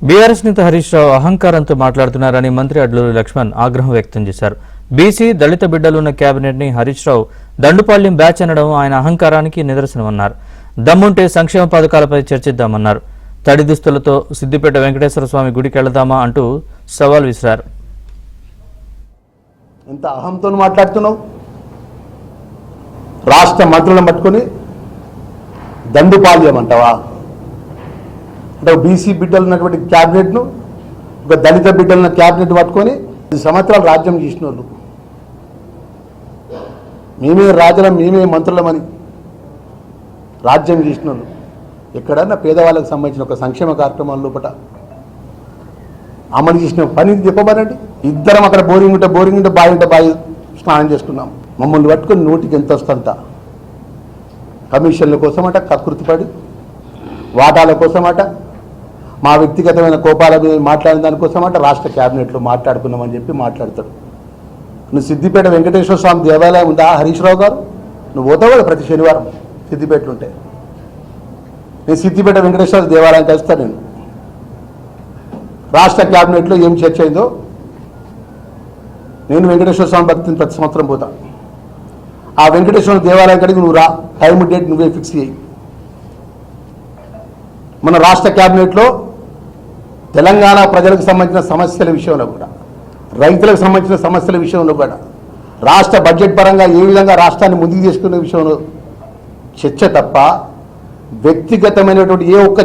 BRS నేత హరీష్ రావు అహంకారంతో మాట్లాడుతున్నారని మంత్రి అడ్లూరి లక్ష్మణ్ ఆగ్రహం వ్యక్తం చేశారు. బీసీ దళిత బిడ్డలున్న కేబినెట్ ని హరీష్ రావు దండుపాళ్యం బ్యాచ్ అనడం ఆయన అహంకారానికి నిదర్శనమన్నారు. దమ్ముంటే సంక్షేమ పథకాలపై చర్చిద్దామన్నారు. తడి దుస్తులతో సిద్దిపేట వెంకటేశ్వర స్వామి గుడికి వెళదామా అంటూ సవాల్ విసిరారు. ఎంత అహంతో మాట్లాడుతున్నావు? రాష్ట్ర మంత్రులను పట్టుకొని దండుపాళ్యం అంటావా? అంటే బీసీ బిడ్డలు ఉన్నటువంటి క్యాబినెట్ను ఒక దళిత బిడ్డలున్న క్యాబినెట్ పట్టుకొని 10 సంవత్సరాలు రాజ్యం చేసిన వాళ్ళు, మేమే రాజులం మేమే మంత్రులమని రాజ్యం చేసిన వాళ్ళు ఎక్కడన్నా పేదవాళ్ళకి సంబంధించిన ఒక సంక్షేమ కార్యక్రమాల లోపల అమలు చేసిన పని చెప్పమనండి. ఇద్దరం అక్కడ బోరింగ్ ఉంటే బావి స్నానం చేసుకున్నాం. మమ్మల్ని పట్టుకొని నోటికి ఎంత వస్తుందంత కమిషన్ల కోసమట, కకృతిపడి వాటాల కోసమట, మా వ్యక్తిగతమైన కోపాల మీద మాట్లాడిన దానికోసమట రాష్ట్ర క్యాబినెట్లో మాట్లాడుకున్నామని చెప్పి మాట్లాడతాడు. నువ్వు సిద్దిపేట వెంకటేశ్వర స్వామి దేవాలయం ఉందా హరీష్ రావు గారు? నువ్వు పోతావు కదా ప్రతి శనివారం సిద్దిపేటలో ఉంటే. నేను సిద్దిపేట వెంకటేశ్వర దేవాలయం కలుస్తాను. నేను రాష్ట్ర క్యాబినెట్లో ఏం చర్చ అయిందో నేను వెంకటేశ్వర స్వామి భక్తిని ప్రతి సంవత్సరం పోతా. ఆ వెంకటేశ్వర దేవాలయం కడిగి నువ్వు రా, టైం డేట్ నువ్వే ఫిక్స్ చేయి. మన రాష్ట్ర క్యాబినెట్లో తెలంగాణ ప్రజలకు సంబంధించిన సమస్యల విషయంలో కూడా, రైతులకు సంబంధించిన సమస్యల విషయంలో కూడా, రాష్ట్ర బడ్జెట్ పరంగా ఏ విధంగా రాష్ట్రాన్ని ముందుకు తీసుకునే విషయంలో చర్చ తప్ప వ్యక్తిగతమైనటువంటి ఏ ఒక్క